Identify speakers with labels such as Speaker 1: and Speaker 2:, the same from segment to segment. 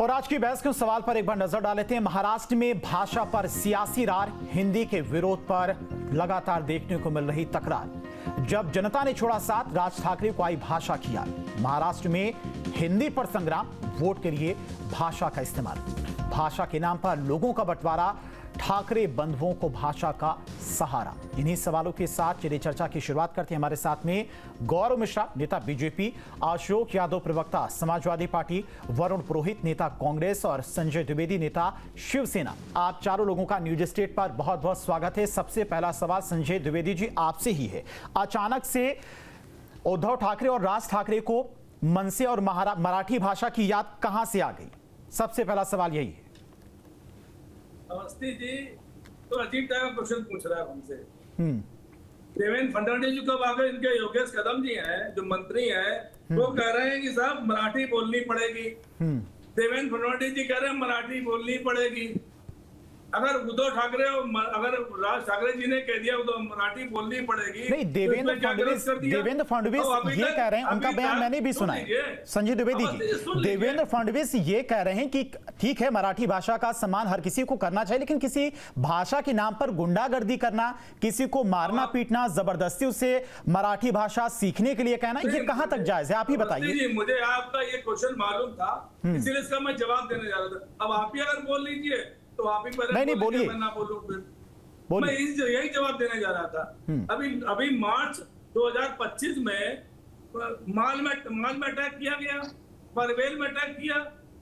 Speaker 1: और आज की बहस के उस सवाल पर एक बार नजर डाल लेते हैं। महाराष्ट्र में भाषा पर सियासी रार, हिंदी के विरोध पर लगातार देखने को मिल रही तकरार। जब जनता ने छोड़ा साथ, राज ठाकरे को आई भाषा की याद। महाराष्ट्र में हिंदी पर संग्राम, वोट के लिए भाषा का इस्तेमाल, भाषा के नाम पर लोगों का बंटवारा, ठाकरे बंधुओं को भाषा का सहारा। इन्हीं सवालों के साथ चलिए चर्चा की शुरुआत करते हैं। हमारे साथ में गौरव मिश्रा, नेता बीजेपी, अशोक यादव, प्रवक्ता समाजवादी पार्टी, वरुण पुरोहित, नेता कांग्रेस, और संजय द्विवेदी, नेता शिवसेना। आप चारों लोगों का न्यूज स्टेट पर बहुत बहुत स्वागत है। सबसे पहला सवाल संजय द्विवेदी जी आपसे ही है। अचानक से उद्धव ठाकरे और राज ठाकरे को मनसे और मराठी भाषा की याद कहां से आ गई? सबसे पहला सवाल यही है।
Speaker 2: अवस्थी जी तो अजीब टाइप का क्वेश्चन पूछ रहा है हमसे। देवेंद्र फडणवीस जी कब आगे, इनके योगेश कदम जी हैं जो मंत्री हैं, वो कह रहे हैं कि साहब मराठी बोलनी पड़ेगी। देवेंद्र फडणवीस जी कह रहे हैं मराठी बोलनी पड़ेगी। अगर उद्धव ठाकरे अगर राज ठाकरे जी ने कह दिया तो मराठी बोलनी पड़ेगी,
Speaker 1: नहीं, देवेंद्र फडणवीस ये कह रहे हैं, उनका बयान मैंने भी सुना है। संजय द्विवेदी जी, देवेंद्र फडणवीस ये कह रहे हैं कि ठीक है, मराठी भाषा का सम्मान हर किसी को करना चाहिए, लेकिन किसी भाषा के नाम पर गुंडागर्दी करना, किसी को मारना पीटना, जबरदस्ती उसे मराठी भाषा सीखने के लिए कहना, ये कहां तक जायज है? आप ही बताइए।
Speaker 2: मुझे आपका ये क्वेश्चन मालूम था, इसीलिए इसका मैं जवाब देने जा रहा था। अब आप ही अगर बोल लीजिए तो आप ही
Speaker 1: नहीं बोलिए,
Speaker 2: मैं ना बोलूं फिर मैं यही जवाब देने जा रहा था। अभी मार्च 2025 में माल में अटैक किया गया, पनवेल में अटैक किया,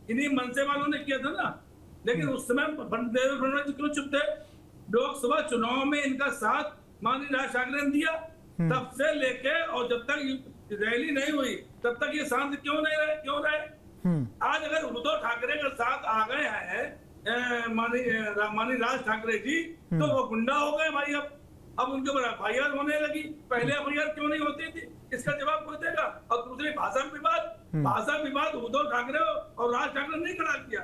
Speaker 2: इन्हीं मनसे वालों ने किया था ना। लेकिन उस समय देवेंद्र फडणवीस क्यों चुप थे? लोकसभा चुनाव में इनका साथ माननीय राज ठाकरे ने दिया, तब से लेके और जब तक रैली नहीं हुई तब तक ये शांत क्यों रहे? आज अगर उद्धव ठाकरे के साथ आ गए हैं माननीय राज ठाकरे जी, तो वो गुंडा हो गए भाई। अब उनके ऊपर एफआईआर होने लगी। पहले एफआईआर क्यों नहीं होती थी? इसका जवाब कोई देगा? और दूसरी भाषा विवाद उद्धव ठाकरे और राज ठाकरे ने नहीं खड़ा किया।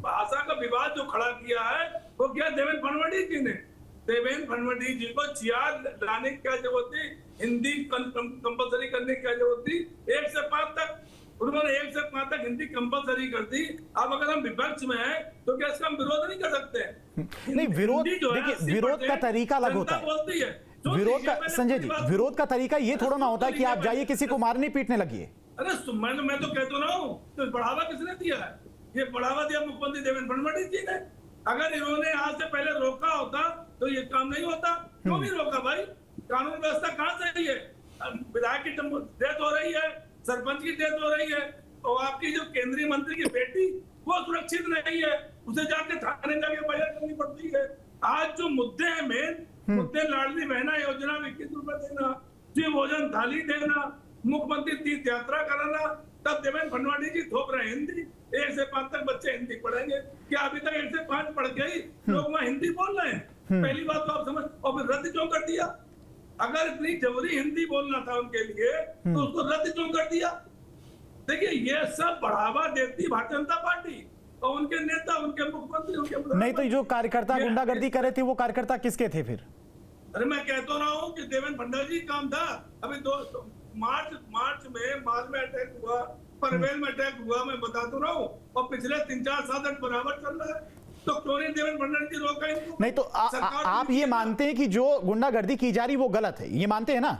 Speaker 2: भाषा का विवाद जो खड़ा किया है वो क्या देवेंद्र फडणवीस जी ने। देवेंद्र फडणवीस जी को चियार लाने की क्या जरूरत थी? हिंदी कंपलसरी करने की क्या जरूरत थी? 1 से 5 तक उन्होंने 1 से 5 तक हिंदी कंपलसरी कर दी। अब अगर हम विपक्ष में हैं तो क्या इसका हम विरोध नहीं कर सकते?
Speaker 1: नहीं, विरोध देखिए, विरोद का तरीका अलग होता है। विरोध का, संजय जी, विरोध का तरीका ये थोड़ा ना होता है कि आप जाइए किसी को मारने पीटने लगिए।
Speaker 2: अरे मैं तो कहता रहा हूँ, तो बढ़ावा किसने दिया है? ये बढ़ावा दिया मुख्यमंत्री देवेंद्र फडणवीस जी ने। अगर इन्होंने आज से पहले रोका होता तो ये काम नहीं होता। क्यों नहीं रोका भाई? कानून व्यवस्था कहाँ से है? विधायक की डेथ हो रही है, सरपंच की डेथ हो रही है, और आपकी जो केंद्रीय मंत्री की बेटी वो सुरक्षित नहीं है, उसे जाके थाने जाके बयान करनी पड़ती है। आज जो मुद्दे हैं मेन मुद्दे, लाडली बहना योजना 21 रुपए देना, जी भोजन थाली देना, मुख्यमंत्री तीर्थ यात्रा कराना, तब देवेंद्र फडणवीस जी थोप रहे हिंदी। 1 से 5 तक बच्चे हिंदी पढ़ेंगे। क्या अभी तक 1 से 5 पढ़ के ही लोग वहां हिंदी बोल रहे हैं? पहली बात तो आप समझ। और फिर रद्द क्यों कर दिया? अगर इतनी जरूरी हिंदी बोलना था उनके लिए तो उसको रद्द क्यों कर दिया? देखिए, ये सब बढ़ावा देती भारतीय जनता पार्टी और उनके नेता, उनके मुख्यमंत्री, उनके
Speaker 1: नहीं तो जो कार्यकर्ता गुंडागर्दी करे थे वो कार्यकर्ता किसके थे फिर?
Speaker 2: अरे मैं कहता रहा हूँ कि देवेंद्र फडणवीस जी काम था। अभी मार्च में माल में अटैक हुआ, पनवेल में अटैक हुआ, मैं बताता रहा हूँ, और पिछले 3-4 साल तक बराबर चल रहा है। तो क्यों नहीं देवेंद्र फडणवीस जी रोका इनको? नहीं तो
Speaker 1: आप ये मानते हैं कि जो गुंडागर्दी की जा रही वो गलत है, ये मानते हैं ना?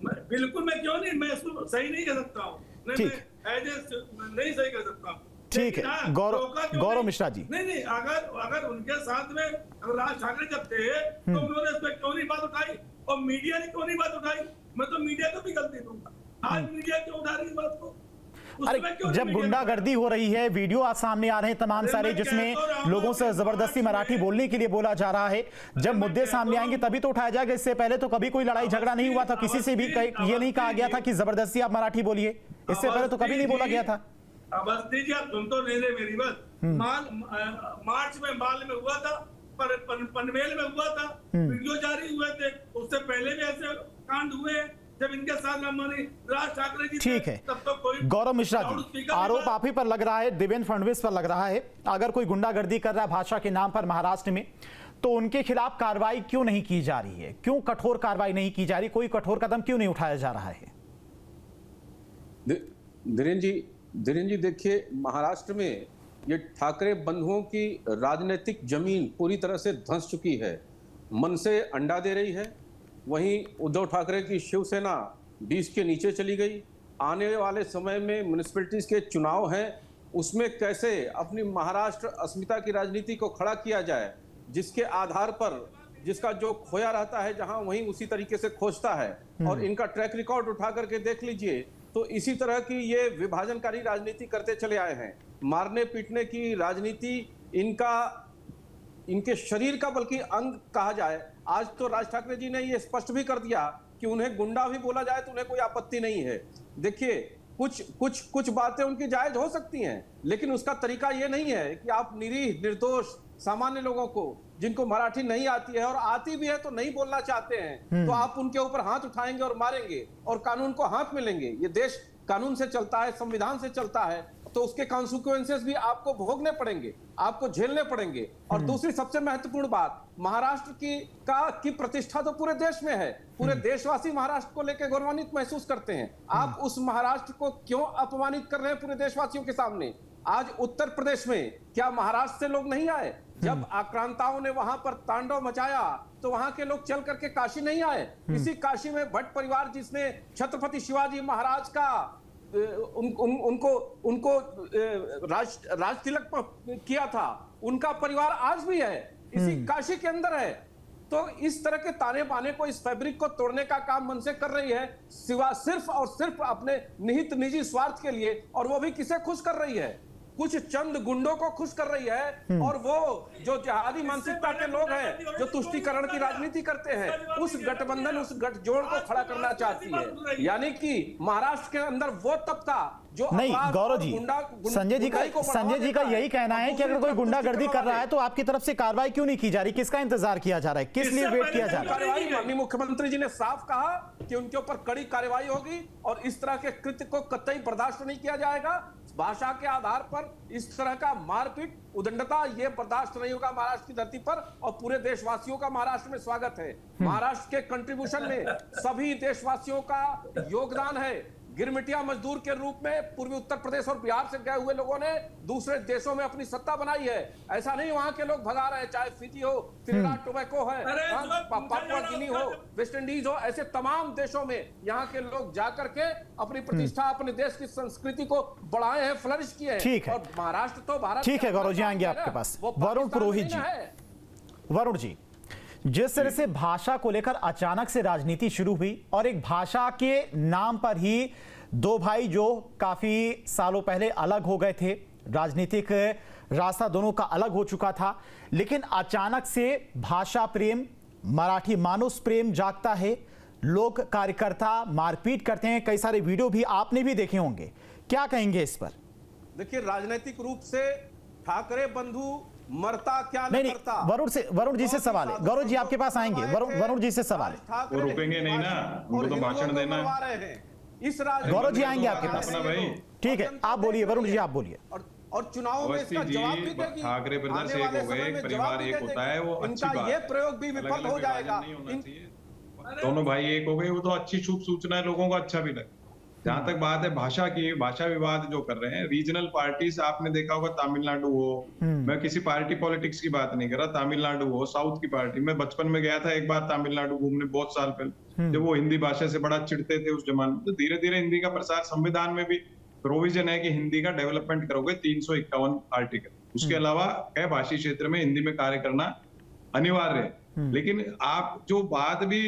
Speaker 2: बिल्कुल, मैं क्यों नहीं, मैं इसको सही नहीं कर सकता हूँ, नहीं सही कर सकता हूँ।
Speaker 1: ठीक है, गौरव मिश्रा जी।
Speaker 2: नहीं, अगर उनके साथ में अगर राज ठाकरे जब थे तो उन्होंने इस पर क्यों नहीं बात उठाई, और मीडिया ने क्यों नहीं बात उठाई? मैं तो मीडिया को भी गलती दूंगा। आज मीडिया क्यों उठा रही बात को?
Speaker 1: अरे जब गुंडागर्दी हो रही है, वीडियो आज सामने आ रहे हैं तमाम सारे, जिसमें लोगों से जबरदस्ती मराठी बोलने के लिए बोला जा रहा है, जब मुद्दे सामने आएंगे तभी तो उठाया जाएगा। इससे पहले तो कभी कोई लड़ाई झगड़ा नहीं हुआ था, किसी से भी ये नहीं कहा गया था कि जबरदस्ती आप मराठी बोलिए। इससे पहले तो कभी नहीं बोला गया था।
Speaker 2: अवस्थी जी, आप सुन तो नहीं रहे मेरी बात। मार्च में माल में हुआ था, पनवेल में हुआ था, वीडियो जारी हुए थे। उससे पहले भी ऐसे कांड हुए जब इनके साथ राज ठाकरे जी।
Speaker 1: ठीक है, तब तो कोई गौरव मिश्रा जी, आरोप आप ही पर लग रहा है, देवेंद्र फडणवीस पर लग रहा है। अगर कोई गुंडागर्दी कर रहा है भाषा के नाम पर महाराष्ट्र में, तो उनके खिलाफ कार्रवाई क्यों नहीं की जा रही है? क्यों कठोर कार्रवाई नहीं की जा रही? कोई कठोर कदम क्यों नहीं उठाया जा रहा है?
Speaker 3: धीरेन्द्र जी देखिए, महाराष्ट्र में ये ठाकरे बंधुओं की राजनीतिक जमीन पूरी तरह से धंस चुकी है, मन से अंडा दे रही है। वहीं उद्धव ठाकरे की शिवसेना 20 के नीचे चली गई। आने वाले समय में म्युनिसिपैलिटीज के चुनाव हैं, उसमें कैसे अपनी महाराष्ट्र अस्मिता की राजनीति को खड़ा किया जाए, जिसके आधार पर जिसका जो खोया रहता है जहां वहीं उसी तरीके से खोजता है। और इनका ट्रैक रिकॉर्ड उठा करके देख लीजिए तो इसी तरह की ये विभाजनकारी राजनीति करते चले आए हैं। मारने पीटने की राजनीति इनके शरीर का बल्कि अंग कहा जाए। आज तो राज ठाकरे जी ने ये स्पष्ट भी कर दिया कि उन्हें गुंडा भी बोला जाए तो उन्हें कोई आपत्ति नहीं है। देखिए, कुछ बातें उनकी जायज हो सकती हैं, लेकिन उसका तरीका ये नहीं है कि आप निरीह निर्दोष सामान्य लोगों को, जिनको मराठी नहीं आती है और आती भी है तो नहीं बोलना चाहते हैं, तो आप उनके ऊपर हाथ उठाएंगे और मारेंगे और कानून को हाथ में लेंगे। ये देश कानून से चलता है, संविधान से चलता है, तो उसके कॉन्सिक्वेंसेस भी आपको भोगने पड़ेंगे, आपको झेलने पड़ेंगे। और दूसरी सबसे महत्वपूर्ण बात, महाराष्ट्र की प्रतिष्ठा तो पूरे देश में है। पूरे देशवासी महाराष्ट्र को लेकर गौरवान्वित महसूस करते हैं। आप उस महाराष्ट्र को क्यों अपमानित कर रहे हैं पूरे देशवासियों के सामने? आज उत्तर प्रदेश में क्या महाराष्ट्र से लोग नहीं आए? जब आक्रांताओं ने वहां पर तांडव मचाया तो वहां के लोग चल करके काशी नहीं आए? इसी काशी में भट्ट परिवार जिसने छत्रपति शिवाजी महाराज का उनको राज तिलक किया था, उनका परिवार आज भी है, इसी काशी के अंदर है। तो इस तरह के ताने बाने को, इस फैब्रिक को तोड़ने का काम मन से कर रही है, सिवा सिर्फ और सिर्फ अपने निहित निजी स्वार्थ के लिए। और वो भी किसे खुश कर रही है? कुछ चंद गुंडों को खुश कर रही है। और वो जो जिहादी मानसिकता के लोग हैं, जो तुष्टीकरण की राजनीति करते हैं, उस गठबंधन, उस गठजोड़ को खड़ा करना चाहती है। यानी कि महाराष्ट्र के अंदर वो तबका जो
Speaker 1: नहीं, गौरव जी, संजय जी का यही कहना है कि अगर कोई गुंडागर्दी कर रहा है तो आपकी तरफ से कार्रवाई क्यों नहीं की जा रही? किसका इंतजार किया जा रहा है? किस लिए वेट किया जा रहा है?
Speaker 3: माननीय मुख्यमंत्री जी ने साफ कहा कि उनके ऊपर कड़ी कार्रवाई होगी और इस तरह के कृत्य को कतई बर्दाश्त नहीं किया जाएगा। भाषा के आधार पर इस तरह का मारपीट, उदंडता, ये बर्दाश्त नहीं होगा महाराष्ट्र की धरती पर। और पूरे देशवासियों का महाराष्ट्र में स्वागत है। महाराष्ट्र के कंट्रीब्यूशन में सभी देशवासियों का योगदान है। गिरमिटिया मजदूर के रूप में पूर्वी उत्तर प्रदेश और बिहार से गए हुए लोगों ने दूसरे देशों में अपनी सत्ता बनाई है। ऐसा नहीं वहां के लोग भगा रहे हैं, चाहे फिजी हो, त्रिनिदाद टोबैको है, पापुआ गिनी हो, वेस्ट इंडीज हो, ऐसे तमाम देशों में यहाँ के लोग जाकर के अपनी प्रतिष्ठा, अपने देश की संस्कृति को बढ़ाए हैं, फ्लरिश किए हैं।
Speaker 1: ठीक है,
Speaker 3: और महाराष्ट्र तो भारत।
Speaker 1: ठीक है गौरव जी, आएंगे आपके पास। वरुण पुरोहित जी, वरुण जी, जिस तरह से भाषा को लेकर अचानक से राजनीति शुरू हुई और एक भाषा के नाम पर ही दो भाई जो काफी सालों पहले अलग हो गए थे, राजनीतिक रास्ता दोनों का अलग हो चुका था, लेकिन अचानक से भाषा प्रेम, मराठी मानुष प्रेम जागता है। लोग, कार्यकर्ता मारपीट करते हैं। कई सारे वीडियो भी आपने भी देखे होंगे, क्या कहेंगे इस पर?
Speaker 3: देखिए, राजनीतिक रूप से ठाकरे बंधु मरता क्या
Speaker 1: नहीं
Speaker 3: करता।
Speaker 1: वरुण जी से सवाल है। गौरव जी आपके पास आएंगे। वरुण जी से सवाल है।
Speaker 4: वो रुकेंगे नहीं ना, उनको तो भाषण देना है।
Speaker 3: इस
Speaker 1: गौरव जी आएंगे आपके पास। ठीक है, आप बोलिए वरुण जी, आप बोलिए।
Speaker 3: और चुनाव में इसका जवाब भी देगी।
Speaker 4: ठाकरे ब्रदर्स एक हो गए, परिवार एक होता है, वो अच्छी बात है।
Speaker 3: ये प्रयोग भी विफल हो जाएगा।
Speaker 4: दोनों भाई एक हो गए, वो तो अच्छी शुभ सूचना है, लोगों को अच्छा भी लगे। जहां तक बात है भाषा की, भाषा विवाद जो कर रहे हैं रीजनल पार्टीज, आपने देखा होगा तमिलनाडु हो, मैं किसी पार्टी पॉलिटिक्स की बात नहीं कर रहा, तमिलनाडु हो, साउथ की पार्टी, मैं बचपन में गया था एक बार तमिलनाडु घूमने, बहुत साल पहले, जब वो हिंदी भाषा से बड़ा चिढ़ते थे उस जमाने में। तो धीरे धीरे हिंदी का प्रसार, संविधान में भी प्रोविजन है कि हिंदी का डेवलपमेंट करोगे, 351 आर्टिकल, उसके अलावा कई भाषी क्षेत्र में हिंदी में कार्य करना अनिवार्य है। लेकिन आप जो बात भी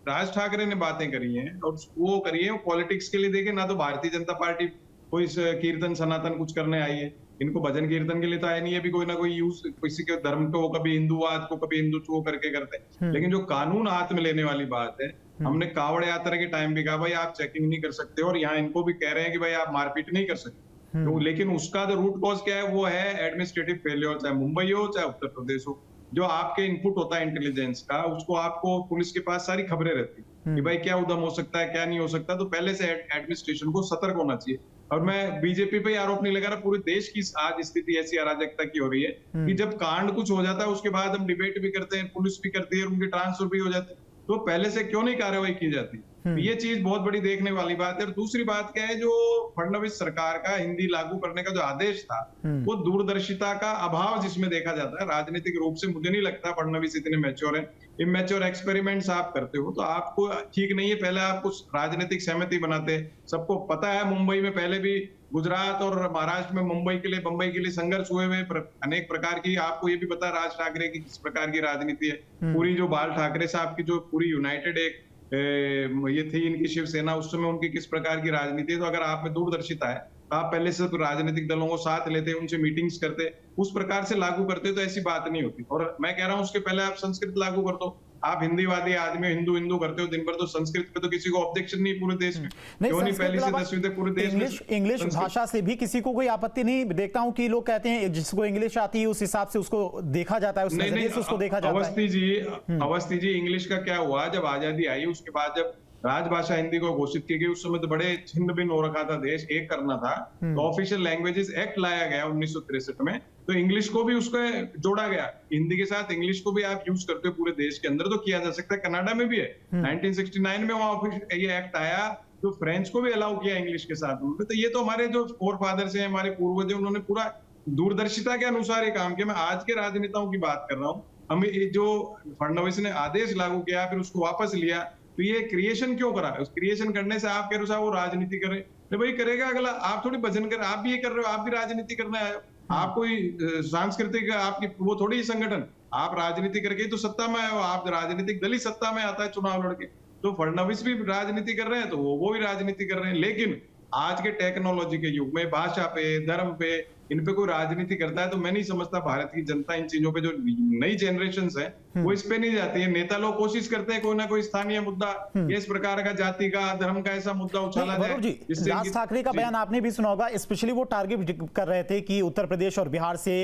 Speaker 4: राज ठाकरे ने बातें करी हैं और वो करी है, वो पॉलिटिक्स के लिए देखे ना, तो भारतीय जनता पार्टी कोई कीर्तन सनातन कुछ करने आई है, इनको भजन कीर्तन के लिए तो आया नहीं है। भी कोई ना कोई यूज किसी के धर्म को, कभी हिंदुवाद को, कभी हिंदुत्व को करके करते हैं। लेकिन जो कानून हाथ में लेने वाली बात है, हमने कावड़ यात्रा के टाइम भी कहा भाई आप चेकिंग नहीं कर सकते, और यहाँ इनको भी कह रहे हैं कि भाई आप मारपीट नहीं कर सकते। तो लेकिन उसका जो रूट कॉज क्या है, वो है एडमिनिस्ट्रेटिव फेलियर, चाहे मुंबई हो चाहे उत्तर प्रदेश हो। जो आपके इनपुट होता है इंटेलिजेंस का, उसको आपको पुलिस के पास सारी खबरें रहती है कि भाई क्या उद्यम हो सकता है, क्या नहीं हो सकता। तो पहले से एडमिनिस्ट्रेशन को सतर्क होना चाहिए। और मैं बीजेपी पे आरोप नहीं लगा रहा, पूरे देश की आज स्थिति ऐसी अराजकता की हो रही है कि जब कांड कुछ हो जाता है उसके बाद हम डिबेट भी करते हैं, पुलिस भी करती है, उनके ट्रांसफर भी हो जाते हैं, तो पहले से क्यों नहीं कार्रवाई की जाती? तो ये चीज बहुत बड़ी देखने वाली बात है। और दूसरी बात क्या है, जो फडणवीस सरकार का हिंदी लागू करने का जो आदेश था, वो दूरदर्शिता का अभाव जिसमें देखा जाता है। राजनीतिक रूप से मुझे नहीं लगता फडणवीस इतने मैच्योर है। इमेच्योर एक्सपेरिमेंट्स आप करते हो तो आपको ठीक नहीं है। पहले आप कुछ राजनीतिक सहमति बनाते, सबको पता है मुंबई में पहले भी गुजरात और महाराष्ट्र में मुंबई के लिए, बंबई के लिए संघर्ष हुए अनेक प्रकार की। आपको ये भी पता है राज ठाकरे की किस प्रकार की राजनीति है। पूरी जो बाल ठाकरे साहब की जो पूरी यूनाइटेड एक ये थी इनकी शिवसेना, उस समय उनकी किस प्रकार की राजनीति है। तो अगर आप में दूरदर्शिता है, आप पहले से राजनीतिक दलों को साथ लेते, उनसे मीटिंग्स करते, उस प्रकार से लागू करते तो ऐसी बात नहीं होती। और मैं कह रहा हूं उसके पहले आप संस्कृत लागू कर दो। आप हिंदीवादी आदमी हिंदू हिंदू करते हो दिन भर, तो संस्कृत पे तो किसी को ऑब्जेक्शन नहीं पूरे देश में। क्यों नहीं पहली से 10वीं तक पूरे देश में
Speaker 1: इंग्लिश भाषा से भी किसी को कोई आपत्ति नहीं। देखता हूं कि लोग कहते हैं जिसको इंग्लिश आती है उस हिसाब से उसको देखा जाता है, उस नजरिए से उसको देखा जाता है।
Speaker 4: अवस्थी जी इंग्लिश का क्या हुआ जब आजादी आई, उसके बाद जब राजभाषा हिंदी को घोषित की गई, उस समय तो बड़े छिन्न भिन्न हो रखा था देश, एक करना था। तो ऑफिशियल लैंग्वेजेस एक्ट लाया गया 1963 में, तो इंग्लिश को भी उसको जोड़ा गया। हिंदी के साथ इंग्लिश को भी आप यूज करते हो पूरे देश के अंदर, तो किया जा सकता है। कनाडा में भी है, 1969 में वहां ये एक्ट आया तो फ्रेंच को भी अलाउ किया इंग्लिश के साथ। तो ये तो हमारे जो फोर फादर्स हैं, हमारे पूर्वज हैं, उन्होंने पूरा दूरदर्शिता के अनुसार ये काम किया। मैं आज के राजनेताओं की बात कर रहा हूँ। हमें जो फडणवीस ने आदेश लागू किया फिर उसको वापस लिया, तो ये क्रिएशन क्यों करा? उस क्रिएशन करने से आप कह रहे हो वो राजनीति करे, तो भाई करेगा अगला। आप थोड़ी भजन कर, आप भी ये कर रहे हो, आप भी राजनीति करने आए हो। आप कोई सांस्कृतिक आपकी वो थोड़ी ही संगठन, आप राजनीति करके तो सत्ता में आए हो। आप राजनीतिक दल ही सत्ता में आता है चुनाव लड़के। तो फडणवीस भी राजनीति कर रहे हैं तो वो भी राजनीति कर रहे हैं। लेकिन आज के टेक्नोलॉजी के युग में भाषा पे, धर्म पे, इन पे कोई राजनीति करता है तो मैं नहीं समझता भारत की जनता इन चीजों पे, जो नई जनरेशन है वो इस पे नहीं जाती है। नेता लोग कोशिश करते हैं कोई ना कोई स्थानीय मुद्दा, इस प्रकार का जाति का, धर्म का ऐसा मुद्दा उछाला जाए।
Speaker 1: राज ठाकरे का बयान आपने भी सुना होगा, स्पेशली वो टारगेट कर रहे थे कि उत्तर प्रदेश और बिहार से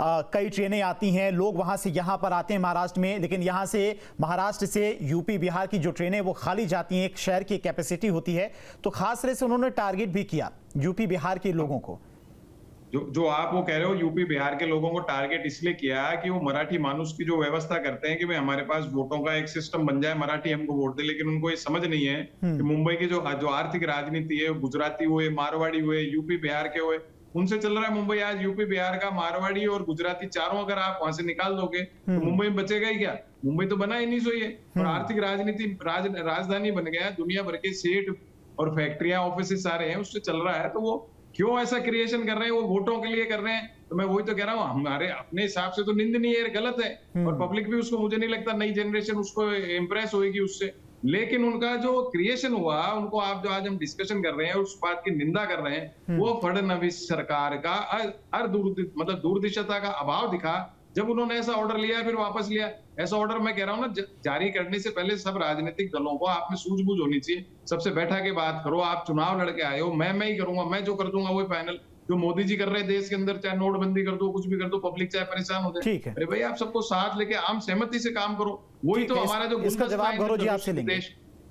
Speaker 1: कई ट्रेनें आती हैं, लोग वहां से यहां पर आते हैं महाराष्ट्र में, लेकिन यहां से महाराष्ट्र से यूपी बिहार की जो ट्रेनें वो खाली जाती हैं, एक शहर की कैपेसिटी होती है। तो खास तरह से उन्होंने टारगेट भी किया यूपी बिहार के लोगों को।
Speaker 4: जो आप वो कह रहे हो यूपी बिहार के लोगों को टारगेट इसलिए किया कि वो मराठी मानुष की जो व्यवस्था करते हैं कि भाई हमारे पास वोटों का एक सिस्टम बन जाए, मराठी हमको वोट दे। लेकिन उनको ये समझ नहीं है कि मुंबई की जो आर्थिक राजनीति है, गुजराती हुए, मारवाड़ी हुए, यूपी बिहार के हुए, उनसे चल रहा है मुंबई। आज यूपी बिहार का मारवाड़ी और गुजराती चारों अगर आप वहां से निकाल दोगे तो मुंबई में बचेगा ही क्या? मुंबई तो बना ही नहीं सो ये। और आर्थिक राजनीति राजधानी बन गया, दुनिया भर के सेठ और फैक्ट्रियां, ऑफिस सारे हैं, उससे चल रहा है। तो वो क्यों ऐसा क्रिएशन कर रहे हैं? वो वोटों के लिए कर रहे हैं। तो मैं वही तो कह रहा हूँ, हमारे अपने हिसाब से तो निंदनीय है, गलत है। और पब्लिक भी उसको, मुझे नहीं लगता नई जनरेशन उसको इम्प्रेस होगी उससे। लेकिन उनका जो क्रिएशन हुआ, उनको आप जो आज हम डिस्कशन कर रहे हैं उस बात की निंदा कर रहे हैं, वो फडणवीस सरकार का दूरदिशता का अभाव दिखा जब उन्होंने ऐसा ऑर्डर लिया फिर वापस लिया। ऐसा ऑर्डर मैं कह रहा हूँ ना, जारी करने से पहले सब राजनीतिक दलों को आप में सूझबूझ होनी चाहिए। सबसे बैठा के बात करो। आप चुनाव लड़के आए हो, मैं ही करूंगा, मैं जो कर दूंगा वो फाइनल। जो मोदी जी कर रहे हैं देश के अंदर, चाहे नोटबंदी कर दो, कुछ भी कर दो, पब्लिक चाहे परेशान हो जाए। अरे भाई आप सबको साथ लेके आम सहमति से काम करो। वही तो हमारा जो
Speaker 1: इसका जवाब गौरव जी आपसे लेंगे।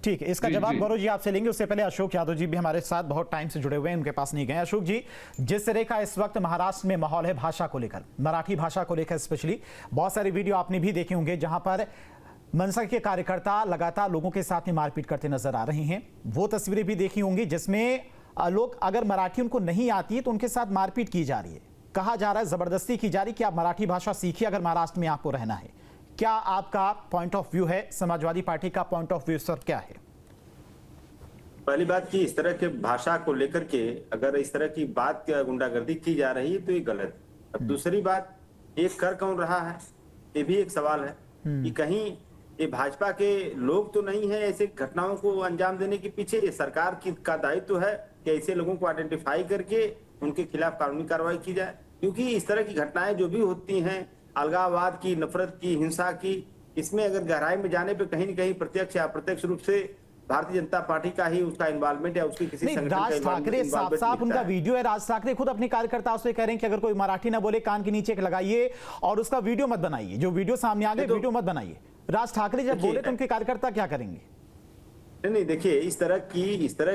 Speaker 1: ठीक है, इसका जवाब गौरव जी आपसे लेंगे। उससे पहले अशोक यादव जी भी हमारे साथ बहुत टाइम से जुड़े हुए हैं, उनके पास नहीं गए। अशोक जी, जिस तरह का इस वक्त महाराष्ट्र में माहौल है भाषा को लेकर, मराठी भाषा को लेकर स्पेशली, बहुत सारे वीडियो आपने भी देखे होंगे जहां पर मनसा के कार्यकर्ता लगातार लोगों के साथ में मारपीट करते नजर आ रहे हैं। वो तस्वीरें भी देखी होंगी जिसमें लोग, अगर मराठी उनको नहीं आती है तो उनके साथ मारपीट की जा रही है, कहा जा रहा है, जबरदस्ती की जा रही कि आप मराठी भाषा सीखिए अगर महाराष्ट्र में आपको रहना है। क्या आपका पॉइंट ऑफ व्यू है? समाजवादी पार्टी का पॉइंट ऑफ व्यू सर क्या है?
Speaker 5: पहली बात कि इस तरह के भाषा को लेकर के अगर इस तरह की बात गुंडागर्दी की जा रही है तो ये गलत। अब दूसरी बात, ये कर कौन रहा है, ये भी एक सवाल है कि कहीं ये भाजपा के लोग तो नहीं है ऐसे घटनाओं को अंजाम देने के पीछे। ये सरकार का दायित्व है कि ऐसे लोगों को आइडेंटिफाई करके उनके खिलाफ कानूनी कार्रवाई की जाए। क्योंकि इस तरह की घटनाएं जो भी होती हैं, अलगाववाद की, नफरत की, हिंसा की, इसमें अगर गहराई में जाने पे कहीं न कहीं प्रत्यक्ष या अप्रत्यक्ष रूप से भारतीय जनता पार्टी का ही उसका इन्वॉल्वमेंट या उसकी किसी संगठन का
Speaker 1: राज ठाकरे साफ उनका वीडियो है। राज ठाकरे खुद अपने कार्यकर्ताओं से कह रहे हैं कि अगर कोई मराठी ना बोले कान के नीचे लगाइए और उसका वीडियो मत बनाइए। जो वीडियो सामने आ गए वीडियो मत बनाइए। राज ठाकरे जब बोले तो उनके कार्यकर्ता क्या करेंगे?
Speaker 5: नहीं देखिए, इस तरह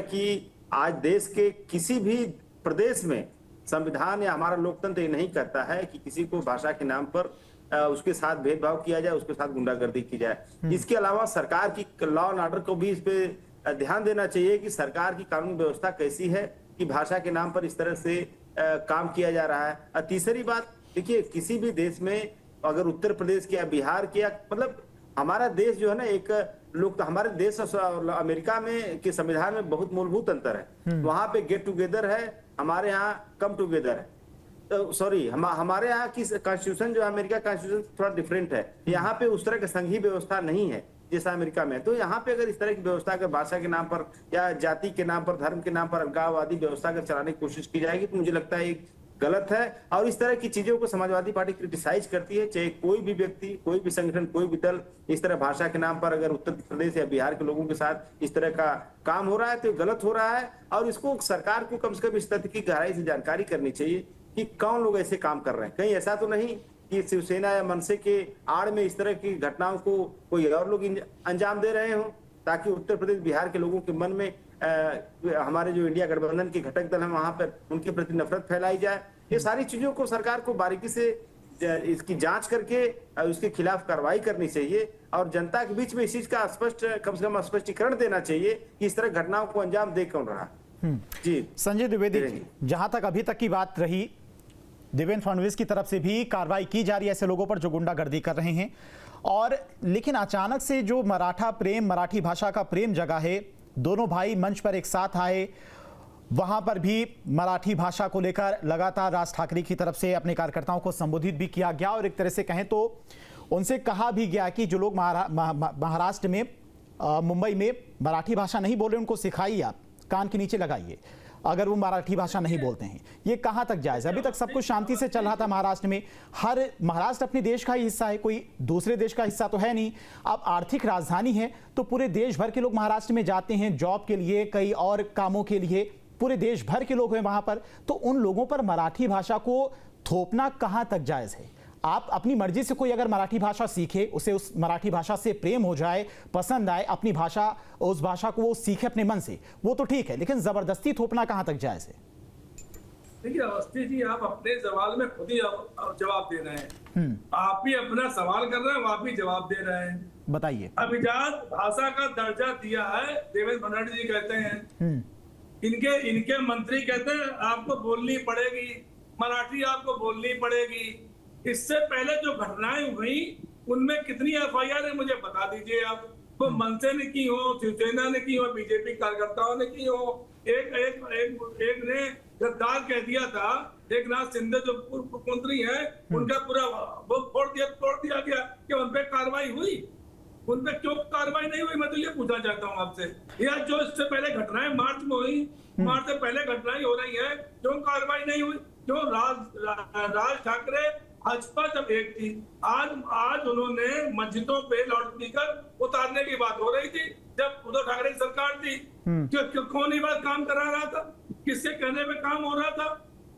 Speaker 5: की आज देश के किसी भी प्रदेश में संविधान या हमारा लोकतंत्र ये नहीं करता है कि किसी को भाषा के नाम पर उसके साथ भेदभाव किया जाए, उसके साथ गुंडागर्दी की जाए। इसके अलावा सरकार की लॉ एंड ऑर्डर को भी इस पे ध्यान देना चाहिए कि सरकार की कानून व्यवस्था कैसी है कि भाषा के नाम पर इस तरह से काम किया जा रहा है। और तीसरी बात देखिए, किसी भी देश में अगर उत्तर प्रदेश के या बिहार के या मतलब हमारा देश जो है ना, एक लोग हमारे देश और अमेरिका में के संविधान में बहुत मूलभूत अंतर है। वहां पे गेट टुगेदर है, हमारे यहाँ कम टुगेदर है। तो सॉरी, हमारे यहाँ की कॉन्स्टिट्यूशन जो है, अमेरिका कॉन्स्टिट्यूशन थोड़ा डिफरेंट है। यहाँ पे उस तरह की संघीय व्यवस्था नहीं है जैसा अमेरिका में। तो यहाँ पे अगर इस तरह की व्यवस्था अगर भाषा के नाम पर या जाति के नाम पर, धर्म के नाम पर अलगाववादी व्यवस्था अगर चलाने की कोशिश की जाएगी तो मुझे लगता है एक गलत है। और इस तरह की चीजों को समाजवादी पार्टी क्रिटिसाइज करती है। चाहे कोई भी व्यक्ति, कोई भी संगठन, कोई भी दल इस तरह भाषा के नाम पर अगर उत्तर प्रदेश या बिहार के लोगों के साथ इस तरह का काम हो रहा है तो गलत हो रहा है। और इसको सरकार को कम से कम इस तथ्य की गहराई से जानकारी करनी चाहिए कि कौन लोग ऐसे काम कर रहे हैं। कहीं ऐसा तो नहीं कि शिवसेना या मनसे के आड़ में इस तरह की घटनाओं को कोई और लोग अंजाम दे रहे हों, ताकि उत्तर प्रदेश बिहार के लोगों के मन में हमारे जो इंडिया गठबंधन के घटक दल हैं वहां पर उनके प्रति नफरत फैलाई जाए। ये सारी चीजों को सरकार को बारीकी से इसकी जांच करके उसके खिलाफ कार्रवाई करनी चाहिए और जनता के बीच में इस चीज का स्पष्ट, कम से कम स्पष्टीकरण देना चाहिए कि इस तरह घटनाओं को अंजाम दे कौन रहा। जी
Speaker 1: संजय द्विवेदी, जहां तक अभी तक की बात रही, देवेंद्र फडणवीस की तरफ से भी कार्रवाई की जा रही है ऐसे लोगों पर जो गुंडागर्दी कर रहे हैं। और लेकिन अचानक से जो मराठा प्रेम, मराठी भाषा का प्रेम जगा है, दोनों भाई मंच पर एक साथ आए, वहां पर भी मराठी भाषा को लेकर लगातार राज ठाकरे की तरफ से अपने कार्यकर्ताओं को संबोधित भी किया गया और एक तरह से कहें तो उनसे कहा भी गया कि जो लोग महाराष्ट्र में, मुंबई में मराठी भाषा नहीं बोल रहे उनको सिखाइए, आप कान के नीचे लगाइए अगर वो मराठी भाषा नहीं बोलते हैं। ये कहां तक जायज है? अभी तक सब कुछ शांति से चल रहा था महाराष्ट्र में। महाराष्ट्र अपने देश का ही हिस्सा है, कोई दूसरे देश का हिस्सा तो है नहीं। अब आर्थिक राजधानी है तो पूरे देश भर के लोग महाराष्ट्र में जाते हैं जॉब के लिए, कई और कामों के लिए, पूरे देश भर के लोग हैं वहां पर। तो उन लोगों पर मराठी भाषा को थोपना कहां तक जायज है? आप अपनी मर्जी से कोई अगर मराठी भाषा सीखे, उसे उस मराठी भाषा से प्रेम हो जाए, पसंद आए, अपनी भाषा, उस भाषा को वो सीखे अपने मन से, वो तो ठीक है, लेकिन जबरदस्ती थोपना कहां तक जायज है?
Speaker 2: देखिए अवस्थी जी, आप अपने सवाल में खुद ही जवाब दे रहे हैं। आप ही अपना सवाल कर रहे हैं, आप ही जवाब दे रहे हैं।
Speaker 1: बताइए।
Speaker 2: अभिजात भाषा का दर्जा दिया है, देवेंद्र फडणवीस जी कहते हैं। इनके मंत्री कहते हैं आपको बोलनी पड़ेगी मराठी, आपको बोलनी पड़ेगी। इससे पहले जो घटनाएं हुई उनमें कितनी एफआईआर है मुझे बता दीजिए आप। वो मनसे ने की हो, शिवसेना ने की हो, बीजेपी कार्यकर्ताओं ने की हो। एक ने गद्दार कह दिया था, एक नाथ शिंदे जो पूर्व मुख्यमंत्री हैं उनका पूरा वो तोड़ दिया गया कि उन पे कार्रवाई हुई। उन पे क्यों कार्रवाई नहीं हुई, मैं तो ये पूछना चाहता हूँ आपसे। या जो इससे पहले घटनाएं मार्च में हुई, मार्च से पहले घटनाएं हो रही है, क्यों कार्रवाई नहीं हुई? क्यों राज ठाकरे भाजपा जब एक थी, आज उन्होंने मस्जिदों पे लाउडस्पीकर उतारने की बात हो रही थी जब उद्धव ठाकरे की सरकार थी। कौन ही बात काम करा रहा था, किससे कहने में काम हो रहा था?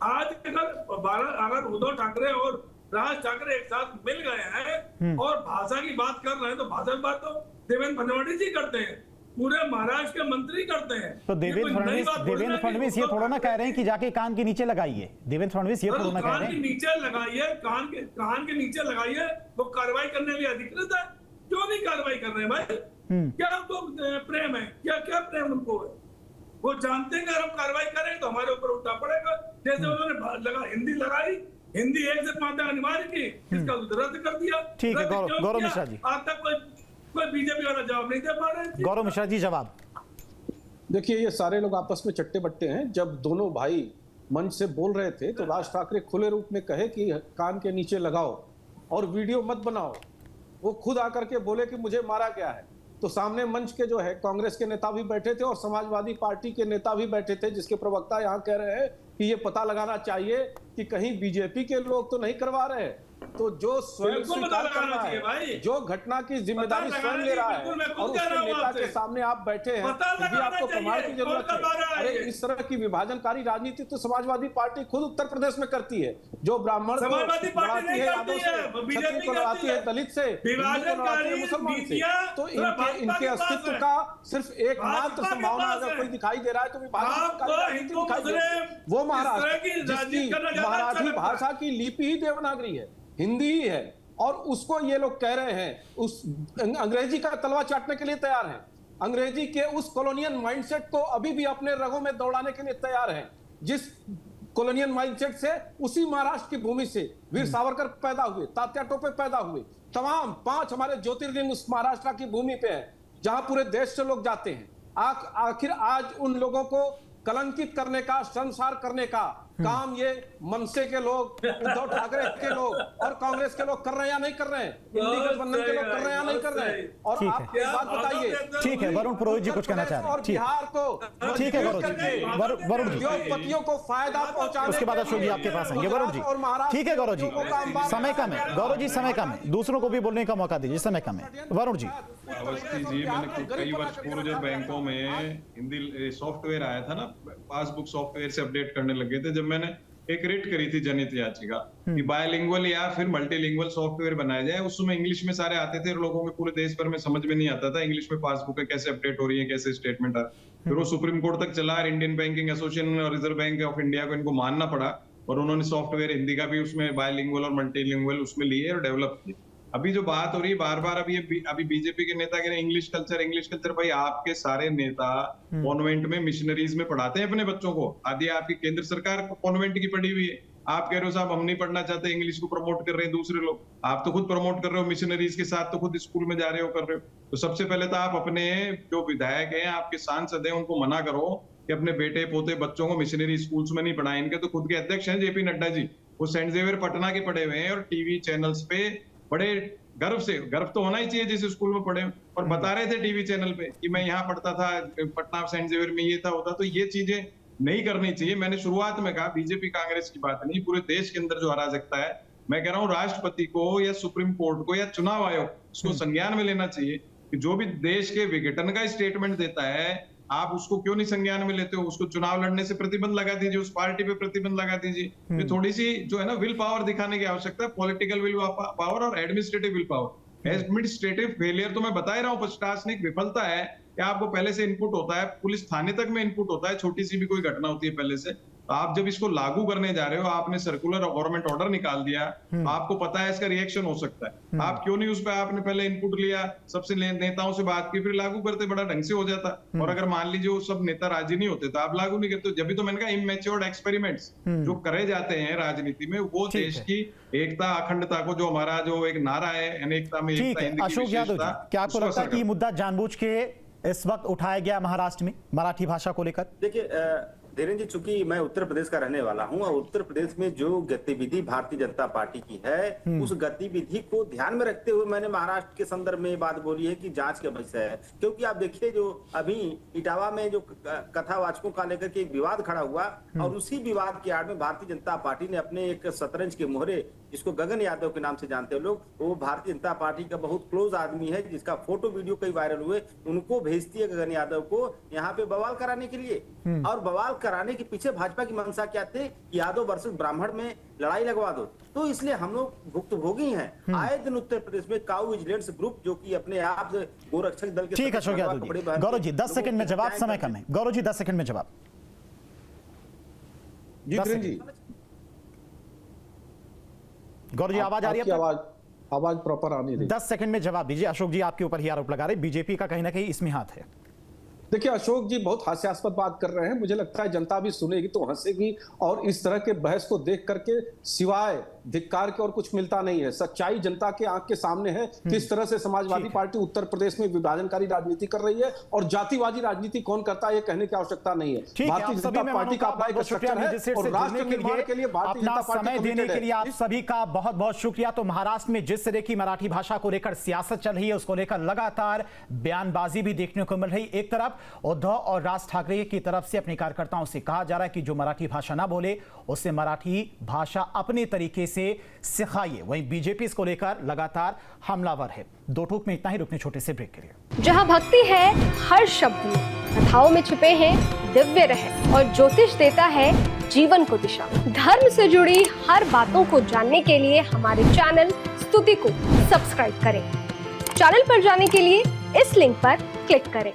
Speaker 2: आज अगर उद्धव ठाकरे और राज ठाकरे एक साथ मिल गए हैं और भाषा की बात कर रहे हैं तो भाषा की बात तो देवेंद्र फडणवीस जी करते हैं, पूरे महाराष्ट्र के मंत्री करते हैं।
Speaker 1: तो देवेंद्र फडणवीस ये थोड़ा ना कह रहे हैं कि जाके कान के नीचे लगाइए। देवेंद्र फडणवीस ये थोड़ा ना कह रहे हैं
Speaker 2: नीचे लगाइए, कान के नीचे लगाइए। वो कार्रवाई करने के लिए अधिकृत है, क्यों नहीं कार्रवाई कर रहे हैं भाई? क्या उनको प्रेम है? क्या प्रेम उनको है? वो जानते हैं अगर हम कार्रवाई करें तो हमारे ऊपर उल्टा पड़ेगा। जैसे उन्होंने हिंदी लगाई, हिंदी 1 से 5 तक अनिवार्य की, इसका रद्द कर दिया।
Speaker 1: ठीक है गौरव मिश्रा जी,
Speaker 2: आज तक कोई बीजेपी वाला जवाब नहीं दे पा रहे।
Speaker 1: गौरव मिश्रा जी जवाब।
Speaker 3: देखिए ये सारे लोग आपस में चट्टे बट्टे हैं। जब दोनों भाई मंच से बोल रहे थे तो राज ठाकरे खुले रूप में कहे कि कान के नीचे लगाओ और वीडियो मत बनाओ। वो खुद आकर के बोले कि मुझे मारा गया है। तो सामने मंच के जो है कांग्रेस के नेता भी बैठे थे और समाजवादी पार्टी के नेता भी बैठे थे, जिसके प्रवक्ता यहाँ कह रहे हैं कि ये पता लगाना चाहिए कि कहीं बीजेपी के लोग तो नहीं करवा रहे। तो जो स्वयं स्वीकार कर रहा है, जो घटना की जिम्मेदारी स्वयं ले रहा है और उसके नेता के सामने आप बैठे हैं, भी आपको प्रमाण की जरूरत है। अरे इस तरह की विभाजनकारी राजनीति तो समाजवादी पार्टी खुद उत्तर प्रदेश में करती है। जो ब्राह्मण को लड़ाती है यादव से, क्षत्रिय को लड़ाती है दलित से, हिंदू को लड़ाती है मुसलमान से। तो इनके अस्तित्व का सिर्फ एकमात्र संभावना अगर कोई दिखाई दे रहा है तो विभाजनकारी राजनीति दिखाई दे रही है। वो महाराष्ट्र जिसकी मराठी भाषा की लिपि ही देवनागरी है, हिंदी ही है, और उसको ये लोग कह रहे हैं, उस अंग्रेजी का तलवा चाटने के लिए तैयार हैं। अंग्रेजी के उस कॉलोनियल माइंडसेट को अभी भी अपने रगों में दौड़ाने के लिए तैयार हैं। जिस कॉलोनियल माइंडसेट से, उसी महाराष्ट्र की भूमि से वीर सावरकर पैदा हुए, तात्या टोपे पैदा हुए, तमाम 5 हमारे ज्योतिर्लिंग उस महाराष्ट्र की भूमि पे है जहां पूरे देश से लोग जाते हैं। आखिर आज उन लोगों को कलंकित करने का, शर्मसार करने का काम ये मनसे के लोग, उद्धव ठाकरे के लोग और कांग्रेस के लोग कर रहे हैं या नहीं कर रहे हैं? इंडी गठबंधन के लोग कर रहे हैं या नहीं कर रहे हैं? और आप एक बात बताइए।
Speaker 1: ठीक है, वरुण पुरोहित जी कुछ कहना चाह रहे हैं।
Speaker 3: और बिहार को
Speaker 1: ठीक है वरुण जी,
Speaker 3: उद्योगपतियों को फायदा पहुंचाने,
Speaker 1: उसके बाद अशोक जी आपके पास आएंगे। वरुण जी ठीक है, गौरव जी समय कम है, गौरव जी समय कम है, दूसरों को भी बोलने का मौका दीजिए, समय कम है। वरुण जी।
Speaker 4: अवस्थी जी, मैंने कई वर्ष पूर्व जब बैंकों में हिंदी सॉफ्टवेयर आया था ना, पासबुक सॉफ्टवेयर से अपडेट करने लगे थे, जब मैंने एक रिट करी थी जनहित याचिका कि बायलिंगुअल या फिर मल्टीलिंगुअल सॉफ्टवेयर बनाया जाए। उसमें इंग्लिश में सारे आते थे और लोगों के पूरे देश भर में समझ में नहीं आता था इंग्लिश में पासबुक कैसे अपडेट हो रही है, कैसे स्टेटमेंट आ रहा है। फिर वो सुप्रीम कोर्ट तक चला और इंडियन बैंकिंग एसोसिएशन और रिजर्व बैंक ऑफ इंडिया को इनको मानना पड़ा और उन्होंने सॉफ्टवेयर हिंदी का भी उसमें बायलिंगुअल और मल्टीलिंगुअल उसमें लिए और डेवलप किए। अभी जो बात हो रही है बार बार, अभी बीजेपी के नेता कह रहे हैं इंग्लिश कल्चर। भाई आपके सारे नेता कॉन्वेंट में मिशनरीज में पढ़ाते हैं अपने बच्चों को। आदि आपकी केंद्र सरकार कॉन्वेंट की पढ़ी हुई है। आप कह रहे हो साहब हम नहीं पढ़ना चाहते, इंग्लिश को प्रमोट कर रहे हैं दूसरे लोग। आप तो खुद प्रमोट कर रहे हो, मिशनरीज के साथ तो खुद स्कूल में जा रहे हो, कर रहे हो। तो सबसे पहले तो आप अपने जो विधायक हैं, आपके सांसद हैं, उनको मना करो कि अपने बेटे पोते बच्चों को मिशनरी स्कूल्स में नहीं पढ़ाएं। इनके तो खुद के अध्यक्ष हैं जेपी नड्डा जी, वो सेंट जेवियर पटना के पढ़े हुए हैं और टीवी चैनल्स पे बड़े गर्व तो होना ही चाहिए जिस स्कूल में पढ़े, और बता रहे थे टीवी चैनल पे कि मैं यहाँ पढ़ता था, पटना सेंट जेवियर में ये था होता। तो ये चीजें नहीं करनी चाहिए। मैंने शुरुआत में कहा बीजेपी कांग्रेस की बात नहीं, पूरे देश के अंदर जो अराजकता है, मैं कह रहा हूँ राष्ट्रपति को या सुप्रीम कोर्ट को या चुनाव आयोग उसको संज्ञान में लेना चाहिए कि जो भी देश के विघटन का स्टेटमेंट देता है, आप उसको क्यों नहीं संज्ञान में लेते हो? उसको चुनाव लड़ने से प्रतिबंध लगा दीजिए, उस पार्टी पे प्रतिबंध लगा दीजिए। ये थोड़ी सी जो है ना विल पावर दिखाने की आवश्यकता है, पॉलिटिकल विल पावर और administrative will power. Administrative failure तो मैं बता ही रहा हूँ, प्रशासनिक विफलता है कि आपको पहले से इनपुट होता है, पुलिस थाने तक में इनपुट होता है, छोटी सी भी कोई घटना होती है पहले से। तो आप जब इसको लागू करने जा रहे हो, आपने सर्कुलर और गवर्नमेंट ऑर्डर निकाल दिया, आपको पता है इसका रिएक्शन हो सकता है, आप क्यों नहीं उस पर आपने पहले इनपुट लिया, सबसे नेताओं से बात की, फिर लागू करते, बड़ा ढंग से हो जाता। और अगर मान लीजिए वो सब नेता राजी नहीं होते तो आप लागू नहीं करते। जब भी तो मैंने कहा इमैच्योर्ड एक्सपेरिमेंट्स जो करे जाते हैं राजनीति में, वो देश की एकता अखंडता को, जो हमारा जो एक नारा है अनेकता में एकता,
Speaker 1: अशोक यादव जी, क्या आपको लगता है कि मुद्दा जानबूझ के इस वक्त उठाया गया महाराष्ट्र में मराठी भाषा को लेकर?
Speaker 5: देखिए धीरेन्द्र जी, चूंकि मैं उत्तर प्रदेश का रहने वाला हूं और उत्तर प्रदेश में जो गतिविधि भारतीय जनता पार्टी की है, उस गतिविधि को ध्यान में रखते हुए मैंने महाराष्ट्र के संदर्भ में बात बोली है कि जांच का विषय है। क्योंकि आप देखिए जो अभी इटावा में जो कथावाचकों का लेकर के एक विवाद खड़ा हुआ और उसी विवाद की आड़ में भारतीय जनता पार्टी ने अपने एक शतरंज के मोहरे, जिसको गगन यादव के नाम से जानते हो लोग, वो भारतीय जनता पार्टी का बहुत क्लोज आदमी है, जिसका फोटो वीडियो कई वायरल हुए, उनको भेजती है गगन यादव को यहाँ पे बवाल कराने के लिए। और बवाल कराने के पीछे भाजपा की मंशा क्या थे? यादव वर्सेस ब्राह्मण में लड़ाई लगवा दो। तो इसलिए हम लोग भुक्तभोगी हैं। आए दिन उत्तर प्रदेश में काऊ विजिलेंस ग्रुप, जो कि अपने आप से गोरक्षक दल के,
Speaker 1: ठीक अशोक यादव जी, गौरव जी 10 सेकंड में जवाब, समय कम है। गौरव जी 10 सेकंड में जवाब।
Speaker 3: जी जी,
Speaker 1: गौरव जी आवाज आ रही है?
Speaker 3: आवाज प्रॉपर आनी रही।
Speaker 1: 10 सेकंड में जवाब दीजिए। अशोक जी आपके ऊपर ही आरोप लगा रहे, बीजेपी का कहीं ना कहीं इसमें हाथ है।
Speaker 3: देखिए अशोक जी बहुत हास्यास्पद बात कर रहे हैं। मुझे लगता है जनता भी सुनेगी तो हंसेगी, और इस तरह के बहस को देख करके सिवाय धिक्कार के और कुछ मिलता नहीं है। सच्चाई जनता के आंख के सामने है, किस तरह से समाजवादी पार्टी उत्तर प्रदेश में विभाजनकारी राजनीति कर रही है, और जातिवादी राजनीति कौन करता है ये कहने की आवश्यकता नहीं है। भारतीय जनता पार्टी का अपना एक स्ट्रक्चर है और राष्ट्र निर्माण के लिए भारतीय जनता पार्टी
Speaker 1: देने के लिए आप सभी का बहुत बहुत शुक्रिया। तो महाराष्ट्र में जिस तरह की मराठी भाषा को लेकर सियासत चल रही है, उसको लेकर लगातार बयानबाजी भी देखने को मिल रही। एक तरफ उद्धव और राज ठाकरे की तरफ से अपने कार्यकर्ताओं से कहा जा रहा है कि जो मराठी भाषा ना बोले उससे मराठी भाषा अपने तरीके से सिखाइए, वहीं बीजेपी इसको लेकर लगातार हमलावर है। दो टूक में इतना ही, रुकने छोटे से ब्रेक के लिए।
Speaker 6: जहां भक्ति है हर शब्द में, कथाओं में छिपे हैं दिव्य रहस्य, और ज्योतिष देता है जीवन को दिशा। धर्म से जुड़ी हर बातों को जानने के लिए हमारे चैनल स्तुति को सब्सक्राइब करें। चैनल पर जाने के लिए इस लिंक पर क्लिक करें।